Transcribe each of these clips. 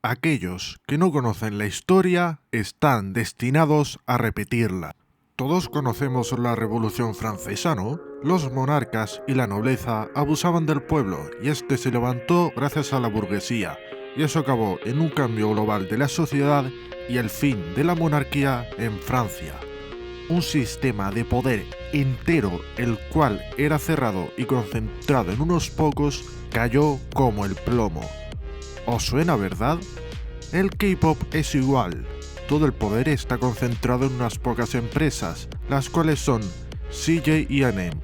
Aquellos que no conocen la historia están destinados a repetirla. Todos conocemos la Revolución Francesa, ¿no? Los monarcas y la nobleza abusaban del pueblo y este se levantó gracias a la burguesía, y eso acabó en un cambio global de la sociedad y el fin de la monarquía en Francia. Un sistema de poder entero, el cual era cerrado y concentrado en unos pocos, cayó como el plomo. ¿Os suena, verdad? El K-pop es igual. Todo el poder está concentrado en unas pocas empresas, las cuales son CJ ENM,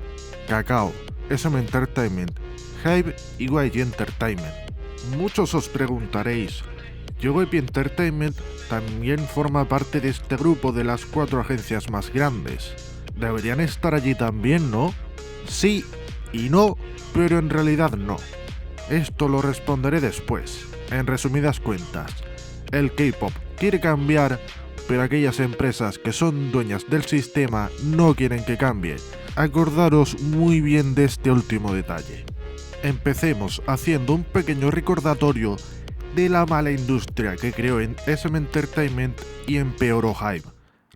Kakao, SM Entertainment, HYBE y YG Entertainment. Muchos os preguntaréis, JYP Entertainment también forma parte de este grupo de las 4 agencias más grandes. Deberían estar allí también, ¿no? Sí y no, pero en realidad no. Esto lo responderé después. En resumidas cuentas, el K-pop quiere cambiar, pero aquellas empresas que son dueñas del sistema no quieren que cambie. Acordaros muy bien de este último detalle. Empecemos haciendo un pequeño recordatorio de la mala industria que creó en SM Entertainment y empeoró HYBE.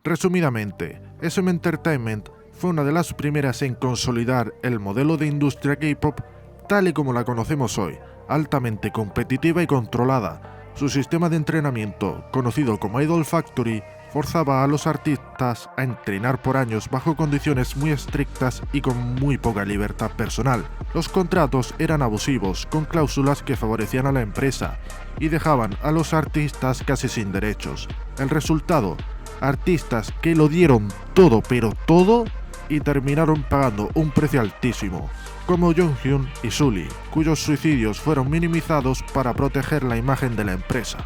Resumidamente, SM Entertainment fue una de las primeras en consolidar el modelo de industria K-pop tal y como la conocemos hoy, altamente competitiva y controlada. Su sistema de entrenamiento, conocido como Idol Factory, forzaba a los artistas a entrenar por años bajo condiciones muy estrictas y con muy poca libertad personal. Los contratos eran abusivos, con cláusulas que favorecían a la empresa y dejaban a los artistas casi sin derechos. El resultado, artistas que lo dieron todo pero todo y terminaron pagando un precio altísimo, como Jonghyun y Sully, cuyos suicidios fueron minimizados para proteger la imagen de la empresa.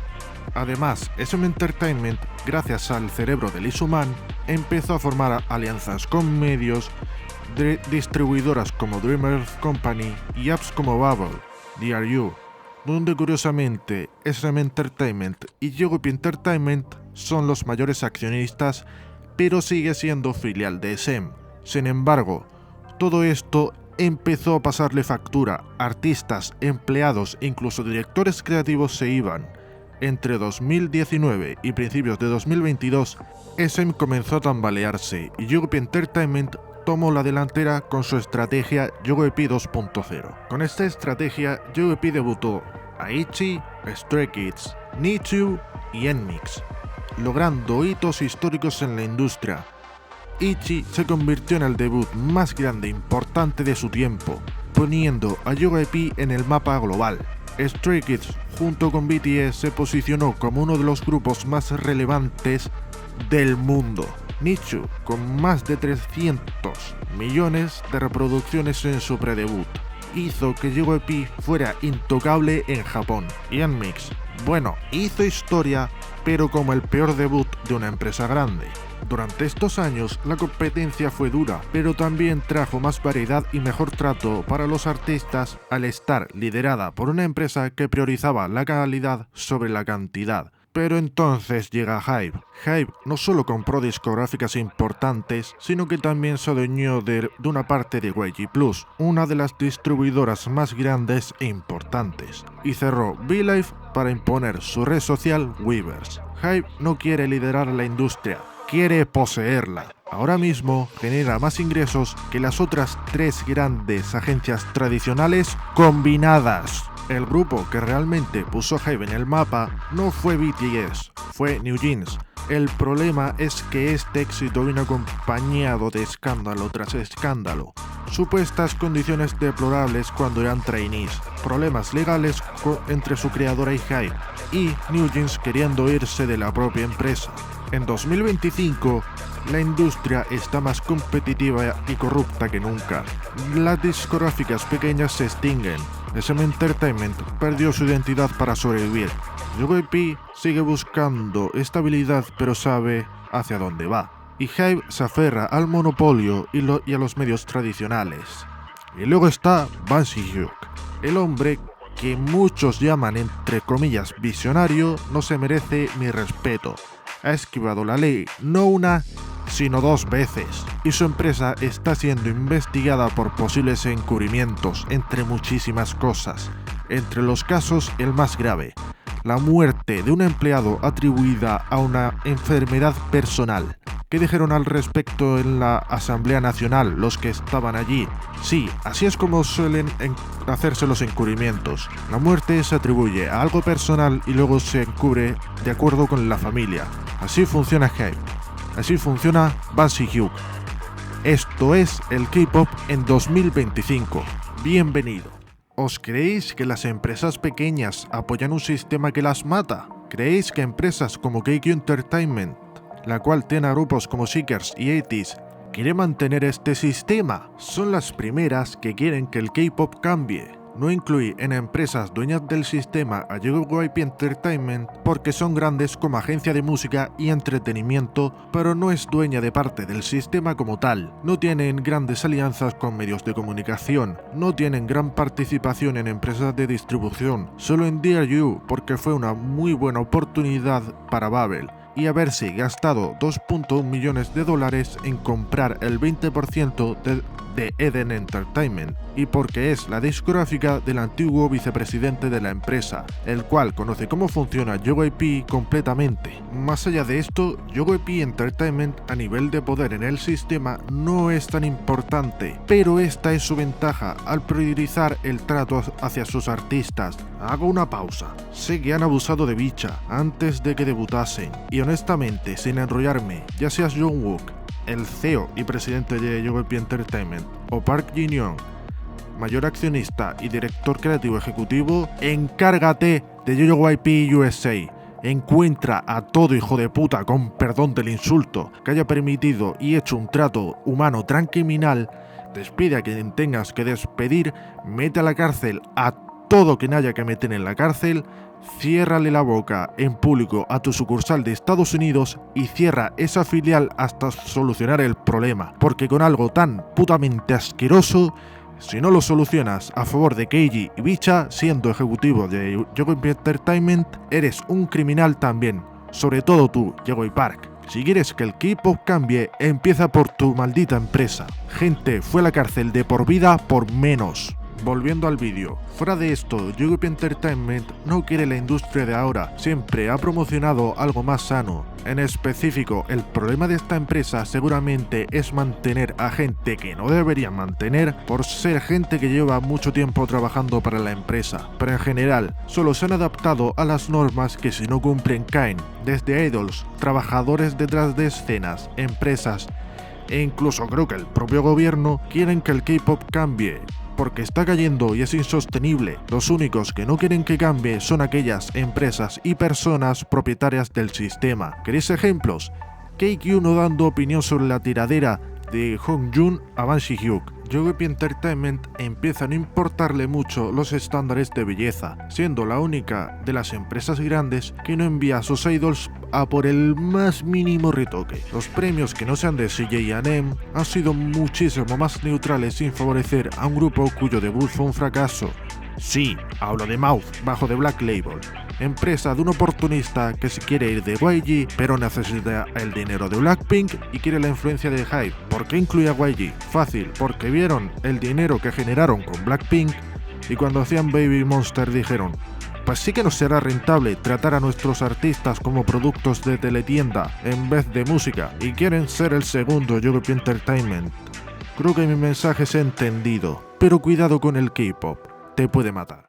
Además, SM Entertainment, gracias al cerebro de Lee Soo-man, empezó a formar alianzas con medios, distribuidoras como Dreamers Company y apps como Bubble, DRU, donde curiosamente SM Entertainment y JYP Entertainment son los mayores accionistas, pero sigue siendo filial de SM. Sin embargo, todo esto empezó a pasarle factura. Artistas, empleados e incluso directores creativos se iban. Entre 2019 y principios de 2022, SM comenzó a tambalearse y JYP Entertainment tomó la delantera con su estrategia JYP 2.0. Con esta estrategia, JYP debutó a ITZY, Stray Kids, Nichio y NMIXX, logrando hitos históricos en la industria. ITZY se convirtió en el debut más grande e importante de su tiempo, poniendo a JYP en el mapa global. Stray Kids junto con BTS se posicionó como uno de los grupos más relevantes del mundo. Nichio con más de 300 millones de reproducciones en su predebut hizo que JYP fuera intocable en Japón. Y NMIXX, bueno, hizo historia, pero como el peor debut de una empresa grande. Durante estos años la competencia fue dura, pero también trajo más variedad y mejor trato para los artistas al estar liderada por una empresa que priorizaba la calidad sobre la cantidad. Pero entonces llega HYBE. HYBE no solo compró discográficas importantes, sino que también se adueñó de una parte de YG Plus, una de las distribuidoras más grandes e importantes, y cerró VLive para imponer su red social Weverse. HYBE no quiere liderar la industria, quiere poseerla. Ahora mismo genera más ingresos que las otras 3 grandes agencias tradicionales combinadas. El grupo que realmente puso a HYBE en el mapa no fue BTS, fue New Jeans. El problema es que este éxito vino acompañado de escándalo tras escándalo, supuestas condiciones deplorables cuando eran trainees, problemas legales entre su creadora y HYBE, y New Jeans queriendo irse de la propia empresa. En 2025, la industria está más competitiva y corrupta que nunca. Las discográficas pequeñas se extinguen. SM Entertainment perdió su identidad para sobrevivir. JYP sigue buscando estabilidad pero sabe hacia dónde va. Y HYBE se aferra al monopolio y a los medios tradicionales. Y luego está Bang Si-hyuk, el hombre que muchos llaman entre comillas visionario, no se merece mi respeto. Ha esquivado la ley no una, sino 2 veces, y su empresa está siendo investigada por posibles encubrimientos, entre muchísimas cosas. Entre los casos, el más grave, la muerte de un empleado atribuida a una enfermedad personal. ¿Qué dijeron al respecto en la Asamblea Nacional los que estaban allí? Sí, así es como suelen hacerse los encubrimientos. La muerte se atribuye a algo personal y luego se encubre de acuerdo con la familia. Así funciona Hype. Así funciona Banshee Hyuk. Esto es el K-pop en 2025. Bienvenido. ¿Os creéis que las empresas pequeñas apoyan un sistema que las mata? ¿Creéis que empresas como KQ Entertainment, la cual tiene a grupos como Seekers y 80s, quiere mantener este sistema? Son las primeras que quieren que el K-pop cambie. No incluí en empresas dueñas del sistema a JYP Entertainment porque son grandes como agencia de música y entretenimiento, pero no es dueña de parte del sistema como tal. No tienen grandes alianzas con medios de comunicación, no tienen gran participación en empresas de distribución, solo en Dear You porque fue una muy buena oportunidad para Babel y haberse gastado $2.1 millones en comprar el 20% de Eden Entertainment, y porque es la discográfica del antiguo vicepresidente de la empresa, el cual conoce cómo funciona JYP completamente. Más allá de esto, JYP Entertainment a nivel de poder en el sistema no es tan importante, pero esta es su ventaja al priorizar el trato hacia sus artistas. Hago una pausa. Sé que han abusado de Bicha antes de que debutasen, y honestamente, sin enrollarme, ya seas Jungwook, el CEO y presidente de JYP Entertainment, o Park Jin-young, mayor accionista y director creativo ejecutivo, encárgate de JYP USA. Encuentra a todo hijo de puta, con perdón del insulto, que haya permitido y hecho un trato humano tan criminal, despide a quien tengas que despedir, mete a la cárcel a todo quien haya que meter en la cárcel, ciérrale la boca en público a tu sucursal de Estados Unidos y cierra esa filial hasta solucionar el problema, porque con algo tan putamente asqueroso, si no lo solucionas a favor de Keiji y Bicha, siendo ejecutivo de JYP Entertainment, eres un criminal también, sobre todo tú, Jay Park. Si quieres que el K-pop cambie, empieza por tu maldita empresa. Gente fue a la cárcel de por vida por menos. Volviendo al vídeo, fuera de esto, JYP Entertainment no quiere la industria de ahora, siempre ha promocionado algo más sano. En específico, el problema de esta empresa seguramente es mantener a gente que no deberían mantener por ser gente que lleva mucho tiempo trabajando para la empresa, pero en general solo se han adaptado a las normas que si no cumplen caen, desde idols, trabajadores detrás de escenas, empresas e incluso creo que el propio gobierno quieren que el K-pop cambie, porque está cayendo y es insostenible. Los únicos que no quieren que cambie son aquellas empresas y personas propietarias del sistema. ¿Queréis ejemplos? KQ no dando opinión sobre la tiradera de Hongjoong a Banshee Hyuk. JYP Entertainment empieza a no importarle mucho los estándares de belleza, siendo la única de las empresas grandes que no envía a sus idols a por el más mínimo retoque. Los premios que no sean de CJ&M han sido muchísimo más neutrales sin favorecer a un grupo cuyo debut fue un fracaso. Sí, hablo de Mouth, bajo de Black Label, empresa de un oportunista que se quiere ir de YG pero necesita el dinero de Blackpink y quiere la influencia de Hype. ¿Por qué incluye a YG? Fácil, porque vieron el dinero que generaron con Blackpink y cuando hacían Baby Monster dijeron: pues sí que nos será rentable tratar a nuestros artistas como productos de teletienda en vez de música, y quieren ser el segundo JYP Entertainment. Creo que mi mensaje se ha entendido, pero cuidado con el K-pop, te puede matar.